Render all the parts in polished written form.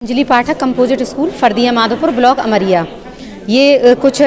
Anjali Pathak composite school Fardiya Madhopur block Amariya. ये कुछ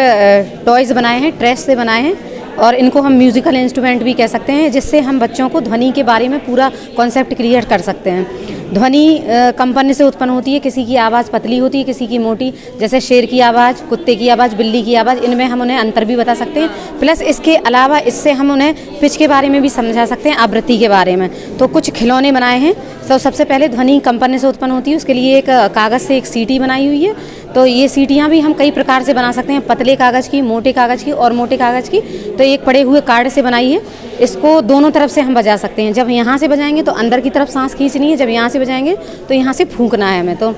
toys बनाए हैं, ट्रेस से बनाए हैं और इनको हम म्यूज़िकल इंस्ट्रूमेंट भी कह सकते हैं, जिससे हम बच्चों को ध्वनि के बारे में पूरा कॉन्सेप्ट क्लियर कर सकते हैं। ध्वनि कंपन से उत्पन्न होती है, किसी की आवाज़ पतली होती है, किसी की मोटी, जैसे शेर की आवाज़, कुत्ते की आवाज़, बिल्ली की आवाज़, इनमें हम उन्हें अंतर भी बता सकते हैं। प्लस इसके अलावा इससे हम उन्हें पिच के बारे में भी समझा सकते हैं, आवृत्ति के बारे में। तो कुछ खिलौने बनाए हैं। तो सबसे पहले ध्वनि कंपन से उत्पन्न होती है, उसके लिए एक कागज़ से एक सीटी बनाई हुई है। तो ये सीटियाँ भी हम कई प्रकार से बना सकते हैं, पतले कागज़ की, मोटे कागज़ की और मोटे कागज़ की। तो एक पड़े हुए कार्ड से बनाई है। इसको दोनों तरफ से हम बजा सकते हैं। जब यहाँ से बजाएंगे तो अंदर की तरफ सांस खींचनी है, जब यहाँ से बजाएंगे तो यहाँ से फूंकना है हमें। तो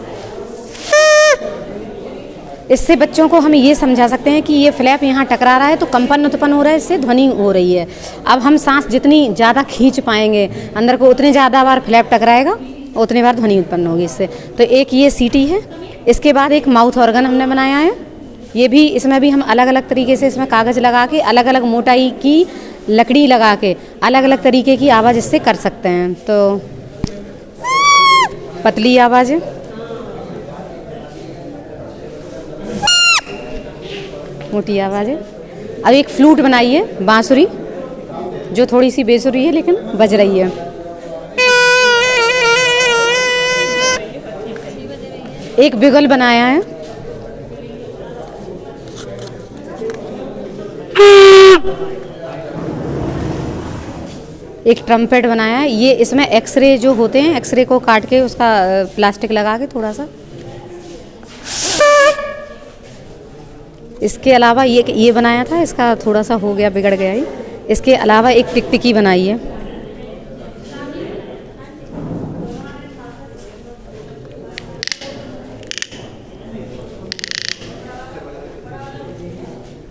इससे बच्चों को हम ये समझा सकते हैं कि ये फ्लैप यहाँ टकरा रहा है तो कंपन उत्पन्न हो रहा है, इससे ध्वनि हो रही है। अब हम सांस जितनी ज़्यादा खींच पाएंगे अंदर को, उतने ज़्यादा बार फ्लैप टकराएगा, उतने बार ध्वनि उत्पन्न होगी इससे। तो एक ये सीटी है। इसके बाद एक माउथ ऑर्गन हमने बनाया है। ये भी, इसमें भी हम अलग अलग तरीके से इसमें कागज़ लगा के, अलग अलग मोटाई की लकड़ी लगा के अलग अलग तरीके की आवाज़ इससे कर सकते हैं। तो पतली आवाज़ है, मोटी आवाज़ है। अब एक फ्लूट बनाई है, बांसुरी, जो थोड़ी सी बेसुरी है लेकिन बज रही है। एक बिगल बनाया है। एक ट्रम्पेट बनाया है। ये इसमें एक्सरे जो होते हैं, एक्सरे को काट के उसका प्लास्टिक लगा के थोड़ा सा। इसके अलावा ये बनाया था, इसका थोड़ा सा हो गया, बिगड़ गया ही। इसके अलावा एक टिकटिकी बनाई है।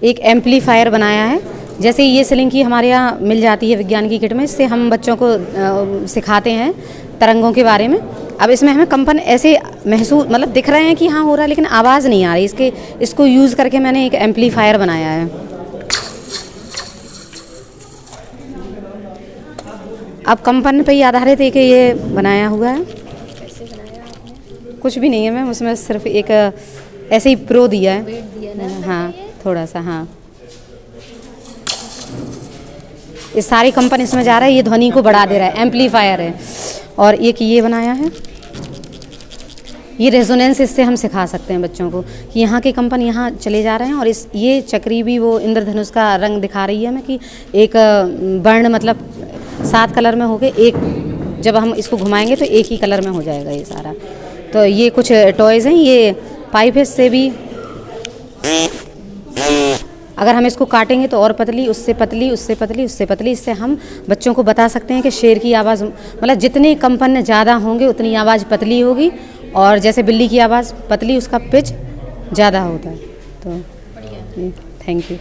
एक एम्पलीफायर बनाया है। जैसे ये सिलिंकी हमारे यहाँ मिल जाती है विज्ञान की किट में, इससे हम बच्चों को सिखाते हैं तरंगों के बारे में। अब इसमें हमें कंपन ऐसे महसूस, मतलब दिख रहे हैं कि हाँ हो रहा है, लेकिन आवाज़ नहीं आ रही। इसको यूज़ करके मैंने एक एम्पलीफायर बनाया है। अब कंपन पे ही आधारित एक ये बनाया हुआ है। कैसे बनाया आपने? कुछ भी नहीं है मैम, उसमें सिर्फ एक ऐसे ही प्रो दिया है। हाँ, थोड़ा सा। हाँ, ये सारी कंपन इसमें जा रहा है, ये ध्वनि को बढ़ा दे रहा है, एम्पलीफायर है। और एक ये बनाया है, ये रेजोनेंस, इससे हम सिखा सकते हैं बच्चों को कि यहाँ के कंपन यहाँ चले जा रहे हैं। और ये चक्री भी वो इंद्रधनुष का रंग दिखा रही है हमें कि एक वर्ण, मतलब 7 कलर में हो गए, एक जब हम इसको घुमाएंगे तो एक ही कलर में हो जाएगा ये सारा। तो ये कुछ टॉयज़ हैं। ये पाइप है, इससे भी अगर हम इसको काटेंगे तो और पतली, उससे पतली, उससे पतली, उससे पतली। इससे हम बच्चों को बता सकते हैं कि शेर की आवाज़, मतलब जितने कंपन ज़्यादा होंगे उतनी आवाज़ पतली होगी, और जैसे बिल्ली की आवाज़ पतली, उसका पिच ज़्यादा होता है। तो थैंक यू।